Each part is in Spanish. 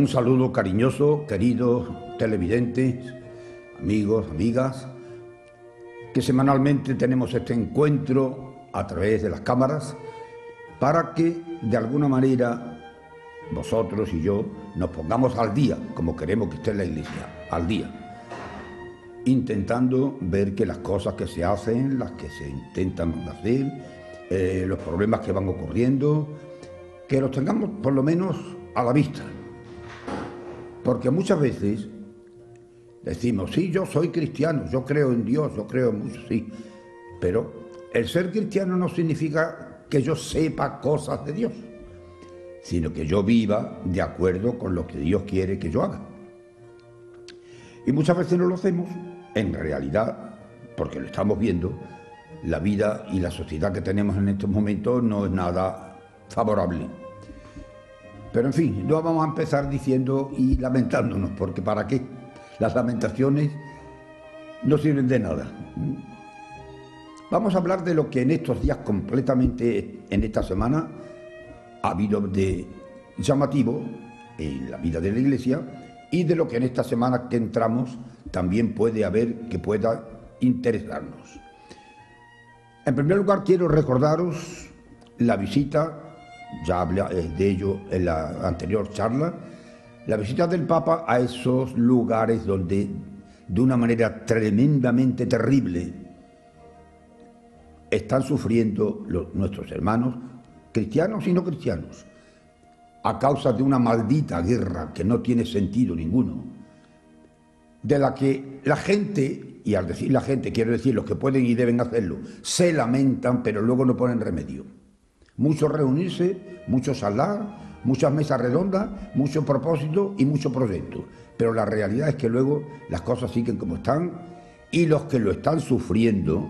Un saludo cariñoso, queridos televidentes, amigos, amigas, que semanalmente tenemos este encuentro a través de las cámaras para que de alguna manera vosotros y yo nos pongamos al día, como queremos que esté la Iglesia, al día, intentando ver que las cosas que se hacen, las que se intentan hacer, los problemas que van ocurriendo, que los tengamos por lo menos a la vista. Porque muchas veces decimos, sí, yo soy cristiano, yo creo en Dios, yo creo en mucho, sí, pero el ser cristiano no significa que yo sepa cosas de Dios, sino que yo viva de acuerdo con lo que Dios quiere que yo haga. Y muchas veces no lo hacemos, en realidad, porque lo estamos viendo, la vida y la sociedad que tenemos en estos momentos no es nada favorable. Pero en fin, no vamos a empezar diciendo y lamentándonos, porque ¿para qué? Las lamentaciones no sirven de nada. Vamos a hablar de lo que en estos días completamente, en esta semana, ha habido de llamativo en la vida de la Iglesia y de lo que en esta semana que entramos también puede haber que pueda interesarnos. En primer lugar, quiero recordaros la visita, ya hablé de ello en la anterior charla, la visita del Papa a esos lugares donde de una manera tremendamente terrible están sufriendo nuestros hermanos, cristianos y no cristianos, a causa de una maldita guerra que no tiene sentido ninguno, de la que la gente, y al decir la gente quiero decir los que pueden y deben hacerlo, se lamentan pero luego no ponen remedio. Mucho reunirse, muchos hablar, muchas mesas redondas, mucho propósito y mucho proyecto. Pero la realidad es que luego las cosas siguen como están y los que lo están sufriendo,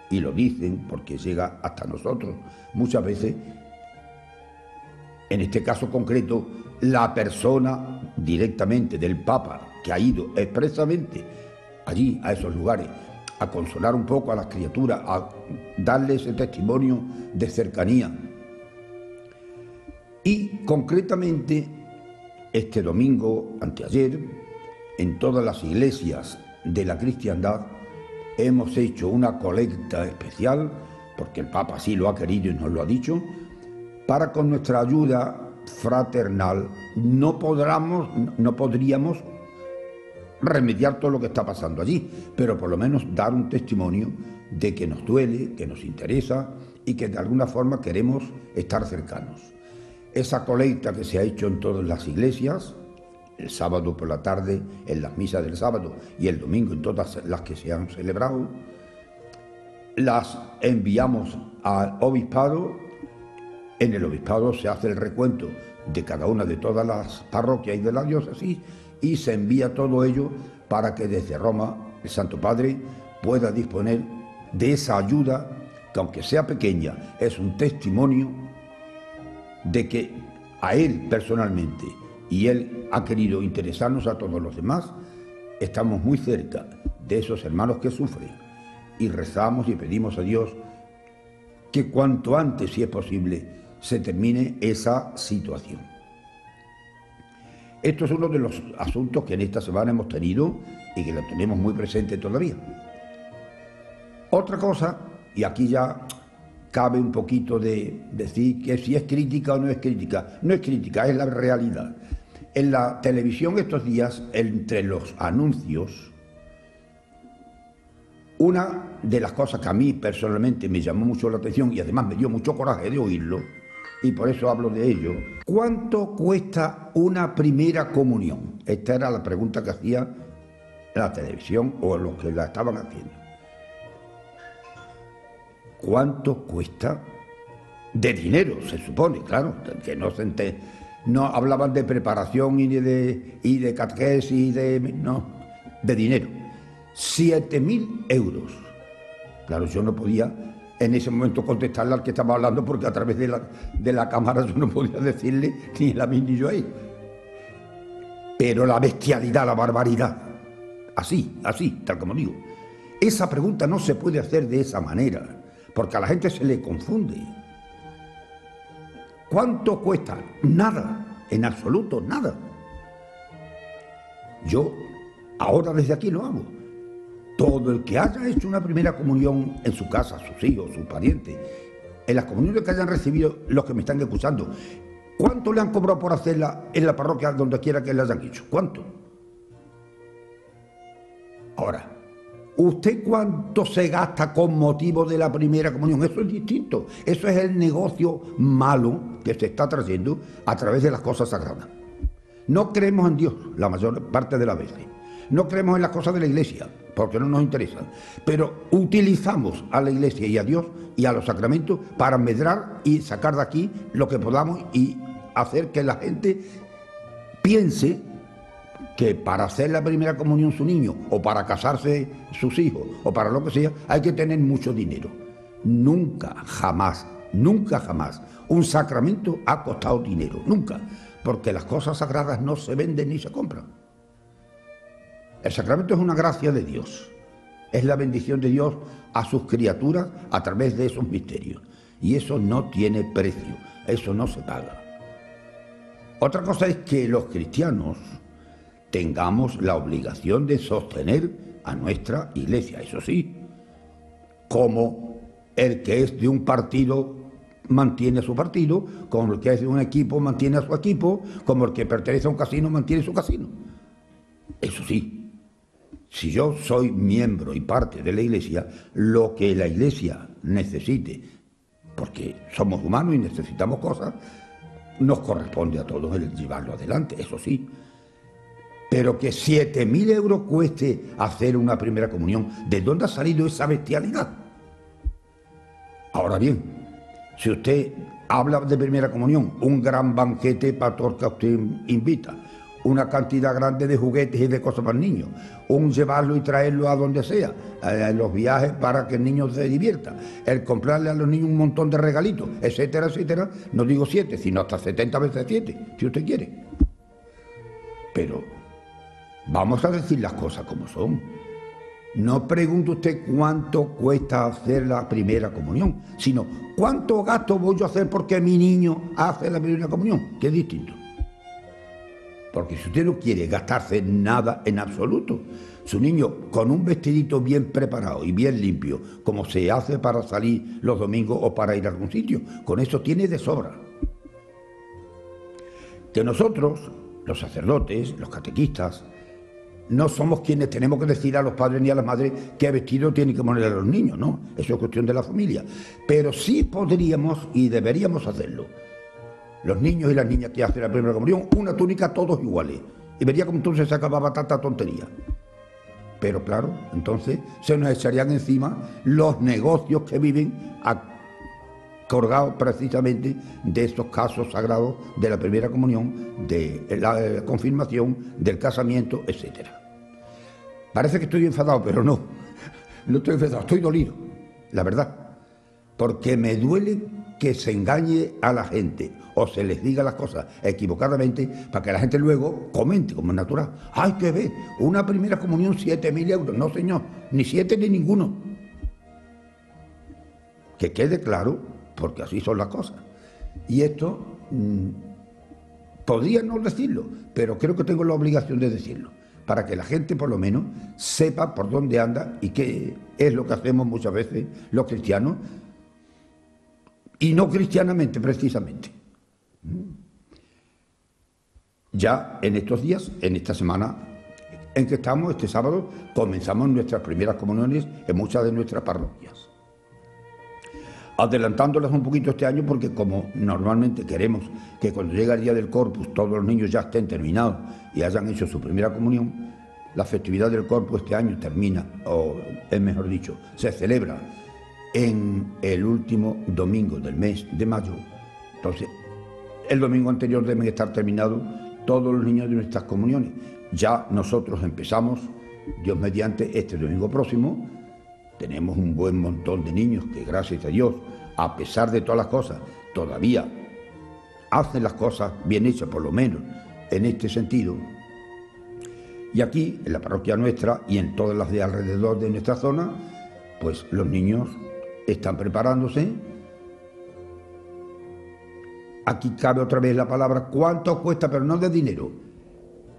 y lo dicen porque llega hasta nosotros muchas veces, en este caso concreto, la persona directamente del Papa que ha ido expresamente allí, a esos lugares, a consolar un poco a las criaturas, a darle ese testimonio de cercanía. Y concretamente, este domingo, anteayer, en todas las iglesias de la cristiandad, hemos hecho una colecta especial, porque el Papa así lo ha querido y nos lo ha dicho, para con nuestra ayuda fraternal no podríamos remediar todo lo que está pasando allí, pero por lo menos dar un testimonio de que nos duele, que nos interesa y que de alguna forma queremos estar cercanos. Esa colecta que se ha hecho en todas las iglesias, el sábado por la tarde en las misas del sábado y el domingo en todas las que se han celebrado, las enviamos al obispado. En el obispado se hace el recuento de cada una de todas las parroquias y de la diócesis y se envía todo ello para que desde Roma el Santo Padre pueda disponer de esa ayuda que, aunque sea pequeña, es un testimonio de que a él personalmente, y él ha querido interesarnos a todos los demás, estamos muy cerca de esos hermanos que sufren y rezamos y pedimos a Dios que cuanto antes, si es posible, se termine esa situación. Esto es uno de los asuntos que en esta semana hemos tenido y que lo tenemos muy presente todavía. Otra cosa, y aquí ya cabe un poquito de decir que si es crítica o no es crítica. No es crítica, es la realidad. En la televisión estos días, entre los anuncios, una de las cosas que a mí personalmente me llamó mucho la atención y además me dio mucho coraje de oírlo, y por eso hablo de ello, ¿cuánto cuesta una primera comunión? Esta era la pregunta que hacía la televisión o los que la estaban haciendo. ¿Cuánto cuesta? De dinero, se supone, claro, que no hablaban de preparación y de catequesis, de dinero. 7.000 euros. Claro, yo no podía en ese momento contestarle al que estaba hablando porque a través de la cámara yo no podía decirle ni la mí ni yo ahí. Pero la bestialidad, la barbaridad, así, tal como digo. Esa pregunta no se puede hacer de esa manera, porque a la gente se le confunde. ¿Cuánto cuesta? Nada, en absoluto nada. Yo ahora desde aquí lo hago. Todo el que haya hecho una primera comunión en su casa, sus hijos, sus parientes, en las comuniones que hayan recibido los que me están escuchando, ¿cuánto le han cobrado por hacerla en la parroquia donde quiera que la hayan hecho? ¿Cuánto? Ahora, ¿usted cuánto se gasta con motivo de la primera comunión? Eso es distinto. Eso es el negocio malo que se está trayendo a través de las cosas sagradas. No creemos en Dios la mayor parte de las veces. No creemos en las cosas de la Iglesia, porque no nos interesan. Pero utilizamos a la Iglesia y a Dios y a los sacramentos para medrar y sacar de aquí lo que podamos y hacer que la gente piense que para hacer la primera comunión su niño, o para casarse sus hijos, o para lo que sea, hay que tener mucho dinero. Nunca, jamás, nunca, jamás un sacramento ha costado dinero, nunca, porque las cosas sagradas no se venden ni se compran. El sacramento es una gracia de Dios, es la bendición de Dios a sus criaturas a través de esos misterios, y eso no tiene precio, eso no se paga. Otra cosa es que los cristianos tengamos la obligación de sostener a nuestra Iglesia, eso sí, como el que es de un partido mantiene a su partido, como el que es de un equipo mantiene a su equipo, como el que pertenece a un casino mantiene su casino. Eso sí, si yo soy miembro y parte de la Iglesia, lo que la Iglesia necesite, porque somos humanos y necesitamos cosas, nos corresponde a todos el llevarlo adelante, eso sí. Pero que 7.000 euros cueste hacer una primera comunión, ¿de dónde ha salido esa bestialidad? Ahora bien, si usted habla de primera comunión, un gran banquete para todos que usted invita, una cantidad grande de juguetes y de cosas para niños, un llevarlo y traerlo a donde sea, los viajes para que el niño se divierta, el comprarle a los niños un montón de regalitos, etcétera, etcétera, no digo 7, sino hasta 70 veces 7, si usted quiere. Pero vamos a decir las cosas como son. No pregunte usted cuánto cuesta hacer la primera comunión, sino cuánto gasto voy a hacer porque mi niño hace la primera comunión, que es distinto. Porque si usted no quiere gastarse nada en absoluto, su niño con un vestidito bien preparado y bien limpio, como se hace para salir los domingos o para ir a algún sitio, con eso tiene de sobra. Que nosotros, los sacerdotes, los catequistas, no somos quienes tenemos que decir a los padres ni a las madres qué vestido tienen que poner a los niños, no, eso es cuestión de la familia. Pero sí podríamos y deberíamos hacerlo. Los niños y las niñas que hacen la primera comunión, una túnica todos iguales. Y vería como entonces se acababa tanta tontería. Pero claro, entonces se nos echarían encima los negocios que viven colgados precisamente de estos casos sagrados de la primera comunión, de la confirmación, del casamiento, etcétera. Parece que estoy enfadado, pero no estoy enfadado, estoy dolido, la verdad, porque me duele que se engañe a la gente o se les diga las cosas equivocadamente para que la gente luego comente, como es natural. ¡Ay, qué ve! Una primera comunión, 7.000 euros. No, señor, ni 7 ni ninguno. Que quede claro, porque así son las cosas. Y esto podría no decirlo, pero creo que tengo la obligación de decirlo, para que la gente por lo menos sepa por dónde anda y qué es lo que hacemos muchas veces los cristianos, y no cristianamente precisamente. Ya en estos días, en esta semana en que estamos, este sábado, comenzamos nuestras primeras comuniones en muchas de nuestras parroquias. Adelantándolas un poquito este año porque como normalmente queremos que cuando llegue el día del Corpus todos los niños ya estén terminados y hayan hecho su primera comunión, la festividad del Corpus este año termina, o es mejor dicho, se celebra en el último domingo del mes de mayo. Entonces, el domingo anterior deben estar terminados todos los niños de nuestras comuniones. Ya nosotros empezamos, Dios mediante, este domingo próximo. Tenemos un buen montón de niños que, gracias a Dios, a pesar de todas las cosas, todavía hacen las cosas bien hechas, por lo menos en este sentido. Y aquí, en la parroquia nuestra y en todas las de alrededor de nuestra zona, pues los niños están preparándose. Aquí cabe otra vez la palabra cuánto cuesta, pero no de dinero.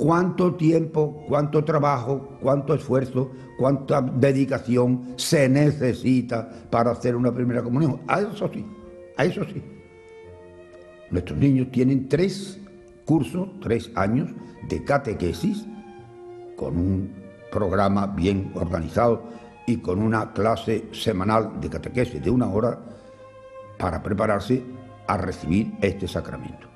cuánto tiempo, cuánto trabajo, cuánto esfuerzo, cuánta dedicación se necesita para hacer una primera comunión. A eso sí, a eso sí. Nuestros niños tienen 3 cursos, 3 años de catequesis, con un programa bien organizado y con una clase semanal de catequesis de 1 hora para prepararse a recibir este sacramento.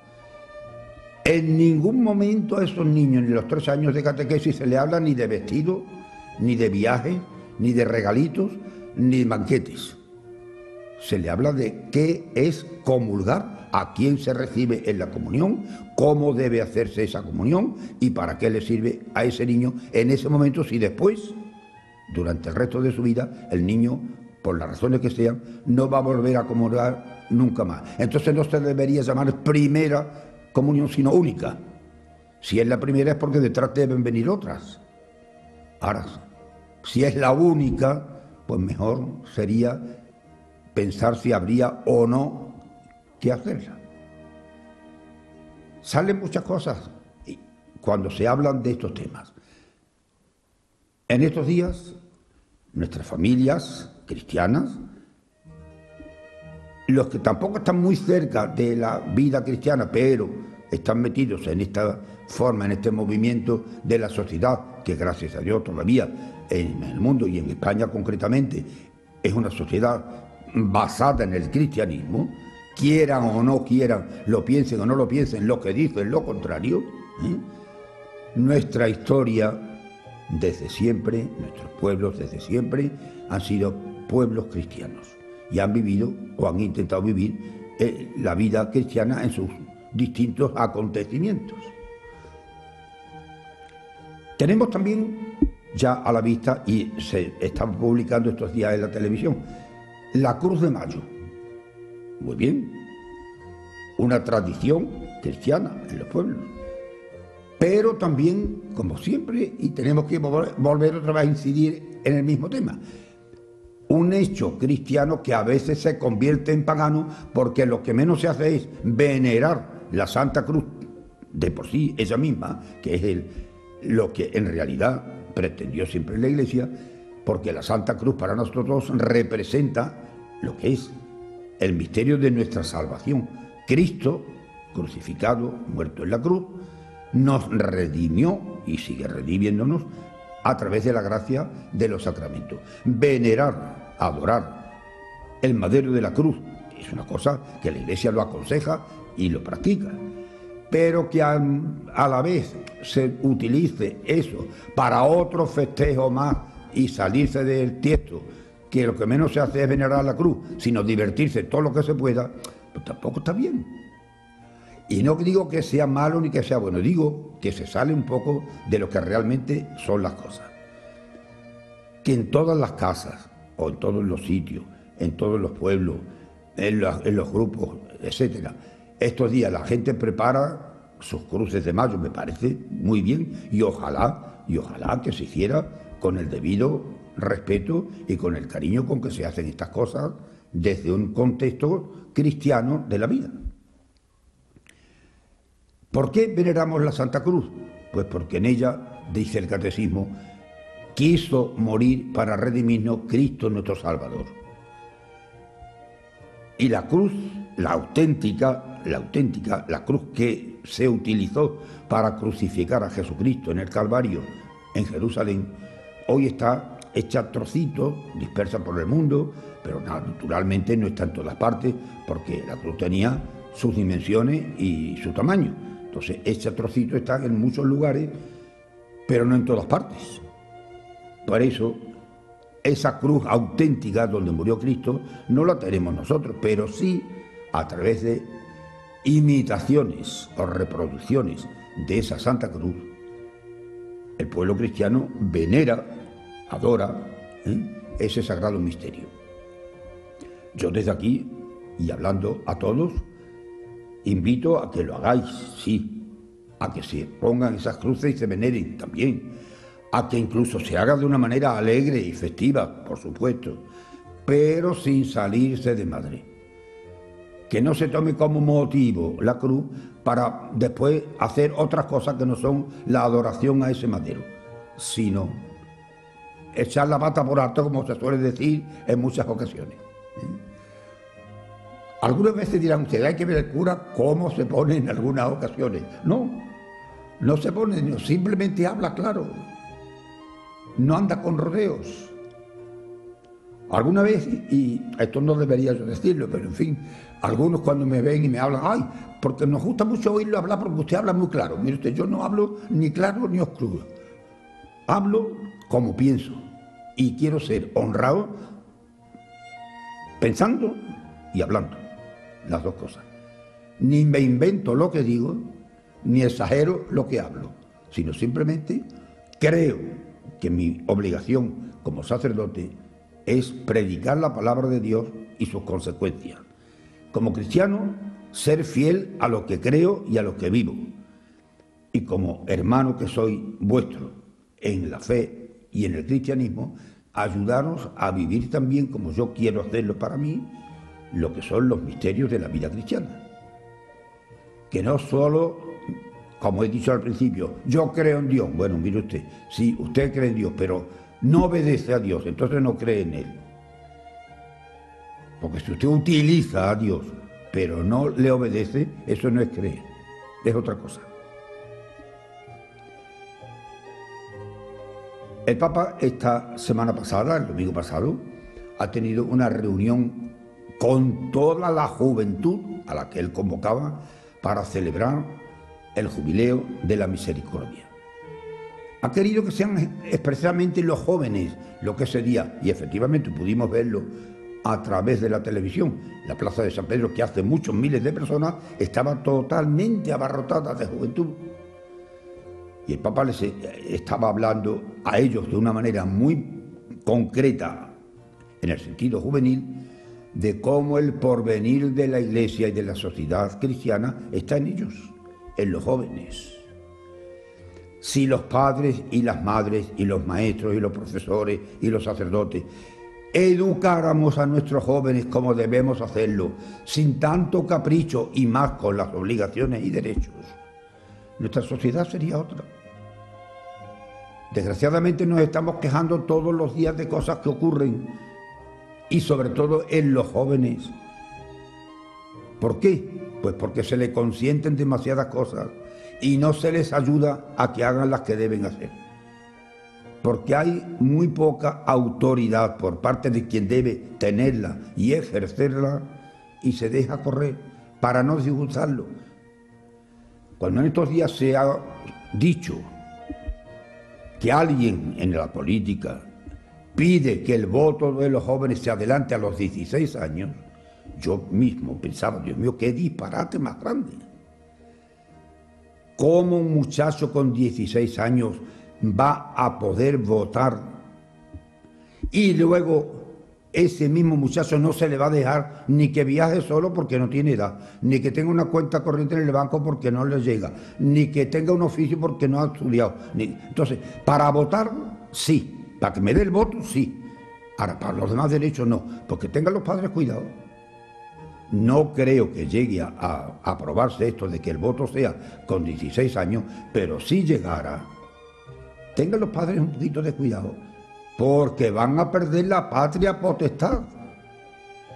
En ningún momento a esos niños, ni los 3 años de catequesis, se les habla ni de vestido, ni de viajes, ni de regalitos, ni de banquetes. Se le habla de qué es comulgar, a quién se recibe en la comunión, cómo debe hacerse esa comunión y para qué le sirve a ese niño en ese momento, si después, durante el resto de su vida, el niño, por las razones que sean, no va a volver a comulgar nunca más. Entonces no se debería llamar primera comunión, sino única. Si es la primera es porque detrás deben venir otras. Ahora, si es la única, pues mejor sería pensar si habría o no que hacerla. Salen muchas cosas cuando se hablan de estos temas. En estos días, nuestras familias cristianas, los que tampoco están muy cerca de la vida cristiana, pero están metidos en esta forma, en este movimiento de la sociedad, que gracias a Dios todavía en el mundo y en España concretamente es una sociedad basada en el cristianismo, quieran o no quieran, lo piensen o no lo piensen, lo que dicen lo contrario, nuestra historia desde siempre, nuestros pueblos desde siempre han sido pueblos cristianos y han vivido o han intentado vivir la vida cristiana en sus distintos acontecimientos. Tenemos también ya a la vista, y se están publicando estos días en la televisión, la Cruz de Mayo. Muy bien, una tradición cristiana en los pueblos, pero también, como siempre, y tenemos que volver otra vez a incidir en el mismo tema, un hecho cristiano que a veces se convierte en pagano porque lo que menos se hace es venerar la Santa Cruz de por sí, ella misma, que es lo que en realidad pretendió siempre la Iglesia, porque la Santa Cruz para nosotros representa lo que es el misterio de nuestra salvación. Cristo, crucificado, muerto en la cruz, nos redimió y sigue redimiéndonos a través de la gracia de los sacramentos. Venerar, adorar el madero de la cruz es una cosa que la Iglesia lo aconseja y lo practica, pero que a la vez se utilice eso para otro festejo más y salirse del tiesto, que lo que menos se hace es venerar la cruz, sino divertirse todo lo que se pueda, pues tampoco está bien. Y no digo que sea malo ni que sea bueno, digo que se sale un poco de lo que realmente son las cosas. Que en todas las casas, o en todos los sitios, en todos los pueblos, en los grupos, etcétera, estos días la gente prepara sus cruces de mayo, me parece muy bien, y ojalá que se hiciera con el debido respeto y con el cariño con que se hacen estas cosas desde un contexto cristiano de la vida. ¿Por qué veneramos la Santa Cruz? Pues porque en ella, dice el Catecismo, quiso morir para redimirnos Cristo nuestro Salvador. Y la cruz, la auténtica, la cruz que se utilizó para crucificar a Jesucristo en el Calvario, en Jerusalén, hoy está hecha trocitos, dispersa por el mundo, pero naturalmente no está en todas partes, porque la cruz tenía sus dimensiones y su tamaño. Entonces, ese trocito está en muchos lugares, pero no en todas partes. Por eso, esa cruz auténtica donde murió Cristo no la tenemos nosotros, pero sí a través de imitaciones o reproducciones de esa Santa Cruz, el pueblo cristiano venera, adora ese sagrado misterio. Yo desde aquí, y hablando a todos, invito a que lo hagáis, sí, a que se pongan esas cruces y se veneren también, a que incluso se haga de una manera alegre y festiva, por supuesto, pero sin salirse de madre. que no se tome como motivo la cruz para después hacer otras cosas que no son la adoración a ese madero, sino echar la pata por alto, como se suele decir en muchas ocasiones. Algunas veces dirán ustedes, hay que ver el cura cómo se pone en algunas ocasiones. No, no se pone, simplemente habla claro, no anda con rodeos. Alguna vez, y esto no debería yo decirlo, pero en fin, algunos cuando me ven y me hablan, ay, porque nos gusta mucho oírlo hablar porque usted habla muy claro. Mire usted, yo no hablo ni claro ni oscuro. Hablo como pienso y quiero ser honrado pensando y hablando, las dos cosas. Ni me invento lo que digo, ni exagero lo que hablo, sino simplemente creo que mi obligación como sacerdote es predicar la palabra de Dios y sus consecuencias. Como cristiano, ser fiel a lo que creo y a lo que vivo. Y como hermano que soy vuestro en la fe y en el cristianismo, ayudaros a vivir también como yo quiero hacerlo para mí, lo que son los misterios de la vida cristiana. Que no solo, como he dicho al principio, yo creo en Dios. Bueno, mire usted, sí, usted cree en Dios, pero no obedece a Dios, entonces no cree en Él. Porque si usted utiliza a Dios, pero no le obedece, eso no es creer, es otra cosa. El Papa esta semana pasada, el domingo pasado, ha tenido una reunión con toda la juventud a la que él convocaba para celebrar el jubileo de la misericordia. Ha querido que sean expresamente los jóvenes lo que ese día, y efectivamente pudimos verlo a través de la televisión, la plaza de San Pedro, que hace muchos miles de personas, estaba totalmente abarrotada de juventud. Y el Papa les estaba hablando a ellos de una manera muy concreta, en el sentido juvenil, de cómo el porvenir de la Iglesia y de la sociedad cristiana está en ellos, en los jóvenes. Si los padres y las madres y los maestros y los profesores y los sacerdotes educáramos a nuestros jóvenes como debemos hacerlo, sin tanto capricho y más con las obligaciones y derechos, nuestra sociedad sería otra. Desgraciadamente nos estamos quejando todos los días de cosas que ocurren y sobre todo en los jóvenes. ¿Por qué? Pues porque se les consienten demasiadas cosas y no se les ayuda a que hagan las que deben hacer. Porque hay muy poca autoridad por parte de quien debe tenerla y ejercerla y se deja correr para no disgustarlo. Cuando en estos días se ha dicho que alguien en la política pide que el voto de los jóvenes se adelante a los 16 años, yo mismo pensaba, Dios mío, qué disparate más grande. ¿Cómo un muchacho con 16 años va a poder votar? Y luego ese mismo muchacho no se le va a dejar ni que viaje solo porque no tiene edad, ni que tenga una cuenta corriente en el banco porque no le llega, ni que tenga un oficio porque no ha estudiado. Entonces, para votar, sí. Para que me dé el voto, sí. Ahora, para los demás derechos, no. Porque tengan los padres cuidado. No creo que llegue a aprobarse esto de que el voto sea con 16 años, pero si llegara, tengan los padres un poquito de cuidado, porque van a perder la patria potestad.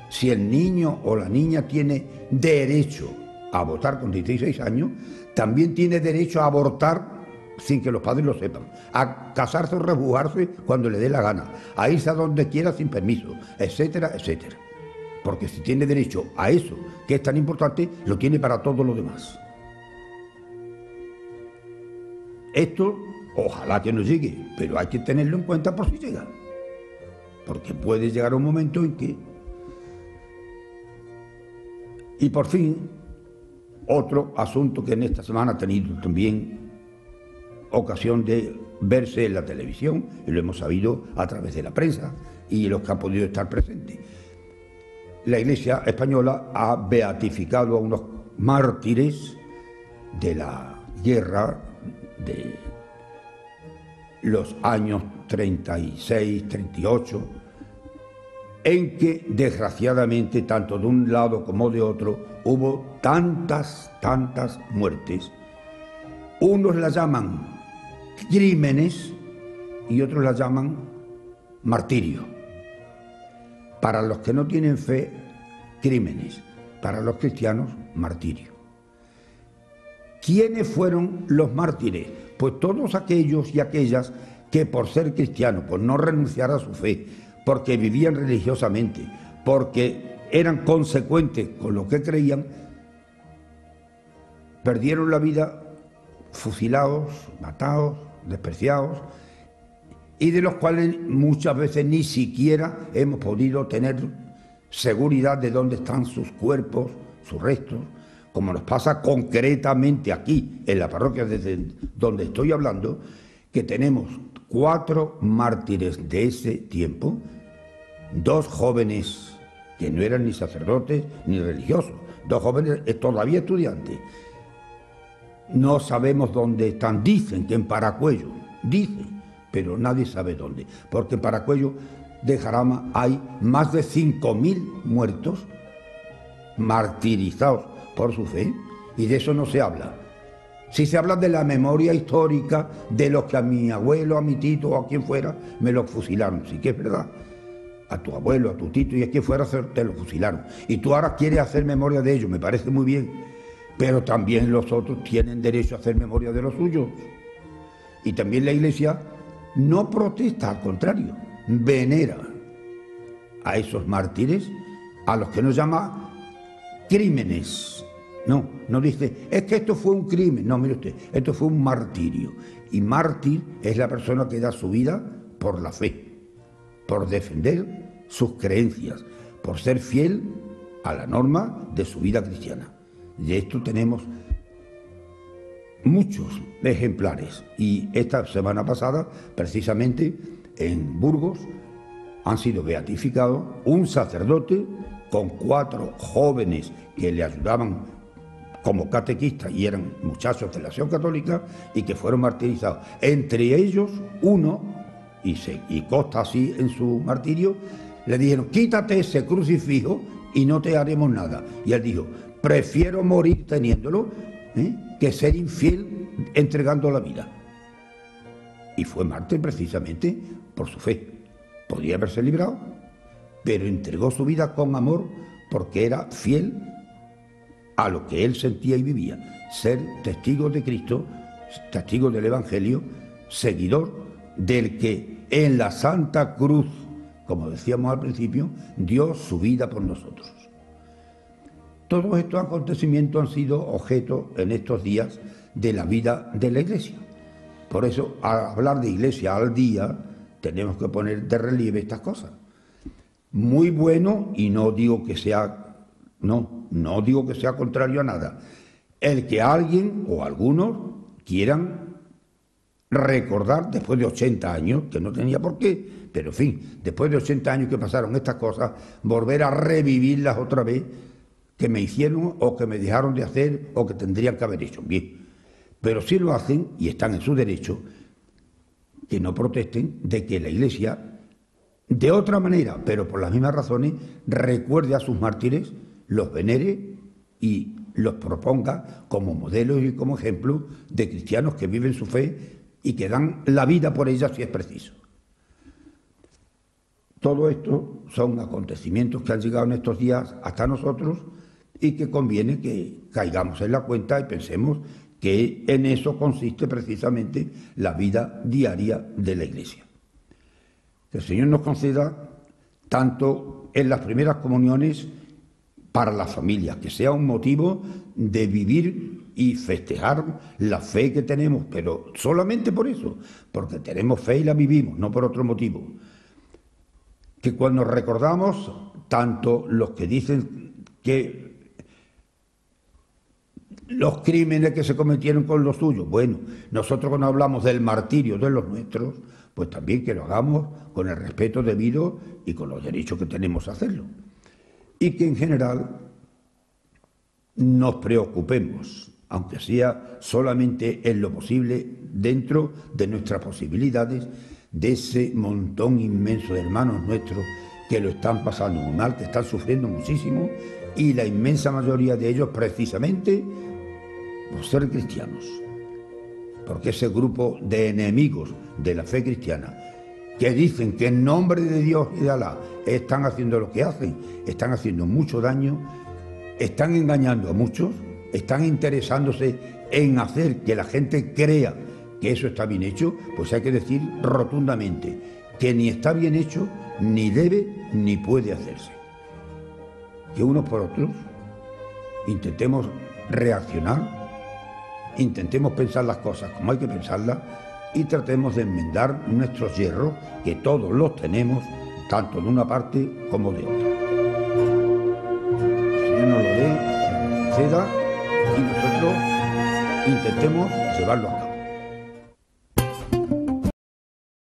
Si el niño o la niña tiene derecho a votar con 16 años, también tiene derecho a abortar sin que los padres lo sepan, a casarse o refugiarse cuando le dé la gana, a irse a donde quiera sin permiso, etcétera, etcétera. Porque si tiene derecho a eso, que es tan importante, lo tiene para todo lo demás. Esto, ojalá que no llegue, pero hay que tenerlo en cuenta por si llega. Porque puede llegar un momento en que... Y por fin, otro asunto que en esta semana ha tenido también ocasión de verse en la televisión, y lo hemos sabido a través de la prensa y los que han podido estar presentes. La Iglesia española ha beatificado a unos mártires de la guerra de los años 36, 38, en que desgraciadamente, tanto de un lado como de otro, hubo tantas muertes. Unos las llaman crímenes y otros las llaman martirio. Para los que no tienen fe, crímenes; para los cristianos, martirio. ¿Quiénes fueron los mártires? Pues todos aquellos y aquellas que por ser cristianos, por no renunciar a su fe, porque vivían religiosamente, porque eran consecuentes con lo que creían, perdieron la vida fusilados, matados, despreciados, y de los cuales muchas veces ni siquiera hemos podido tener seguridad de dónde están sus cuerpos, sus restos, como nos pasa concretamente aquí, en la parroquia desde donde estoy hablando, que tenemos 4 mártires de ese tiempo, 2 jóvenes que no eran ni sacerdotes ni religiosos, 2 jóvenes todavía estudiantes. No sabemos dónde están, dicen que en Paracuello, dicen, pero nadie sabe dónde, porque en Paracuello de Jarama hay más de 5.000 muertos martirizados por su fe, y de eso no se habla. Si se habla de la memoria histórica de los que a mi abuelo, a mi tito o a quien fuera me lo fusilaron, sí que es verdad. A tu abuelo, a tu tito y a quien fuera te lo fusilaron. Y tú ahora quieres hacer memoria de ellos, me parece muy bien. Pero también los otros tienen derecho a hacer memoria de los suyos. Y también la Iglesia no protesta, al contrario, venera a esos mártires, a los que nos llama crímenes. No dice, es que esto fue un crimen. No, mire usted, esto fue un martirio. Y mártir es la persona que da su vida por la fe, por defender sus creencias, por ser fiel a la norma de su vida cristiana. De esto tenemos muchos ejemplares. Y esta semana pasada, precisamente en Burgos, han sido beatificados un sacerdote con 4 jóvenes que le ayudaban como catequistas y eran muchachos de la Acción Católica y que fueron martirizados. Entre ellos, uno, y consta así en su martirio, le dijeron, quítate ese crucifijo y no te haremos nada. Y él dijo, prefiero morir teniéndolo que ser infiel entregando la vida. Y fue mártir precisamente por su fe. Podía haberse librado, pero entregó su vida con amor porque era fiel a lo que él sentía y vivía, ser testigo de Cristo, testigo del Evangelio, seguidor del que en la Santa Cruz, como decíamos al principio, dio su vida por nosotros. Todos estos acontecimientos han sido objeto en estos días de la vida de la Iglesia. Por eso, al hablar de Iglesia al día, tenemos que poner de relieve estas cosas. Muy bueno, y no digo que sea contrario a nada, el que alguien o algunos quieran recordar después de 80 años, que no tenía por qué, pero en fin, después de 80 años que pasaron estas cosas, volver a revivirlas otra vez, que me hicieron o que me dejaron de hacer o que tendrían que haber hecho. Bien, pero si lo hacen y están en su derecho, que no protesten de que la Iglesia, de otra manera, pero por las mismas razones, recuerde a sus mártires, los venere y los proponga como modelos y como ejemplos de cristianos que viven su fe y que dan la vida por ella si es preciso. Todo esto son acontecimientos que han llegado en estos días hasta nosotros y que conviene que caigamos en la cuenta y pensemos que en eso consiste precisamente la vida diaria de la Iglesia. Que el Señor nos conceda, tanto en las primeras comuniones para las familias, que sea un motivo de vivir y festejar la fe que tenemos, pero solamente por eso, porque tenemos fe y la vivimos, no por otro motivo. Que cuando recordamos, tanto los que dicen que los crímenes que se cometieron con los suyos, bueno, nosotros cuando hablamos del martirio de los nuestros, pues también que lo hagamos con el respeto debido y con los derechos que tenemos a hacerlo. Y que en general nos preocupemos, aunque sea solamente en lo posible, dentro de nuestras posibilidades, de ese montón inmenso de hermanos nuestros que lo están pasando muy mal, que están sufriendo muchísimo, y la inmensa mayoría de ellos precisamente por ser cristianos. Porque ese grupo de enemigos de la fe cristiana, que dicen que en nombre de Dios y de Alá están haciendo lo que hacen, están haciendo mucho daño, están engañando a muchos, están interesándose en hacer que la gente crea que eso está bien hecho, pues hay que decir rotundamente que ni está bien hecho, ni debe, ni puede hacerse. Que unos por otros intentemos reaccionar, intentemos pensar las cosas como hay que pensarlas y tratemos de enmendar nuestros yerros, que todos los tenemos, tanto de una parte como de otra. El Señor nos lo dé, ceda, y nosotros intentemos llevarlo a cabo.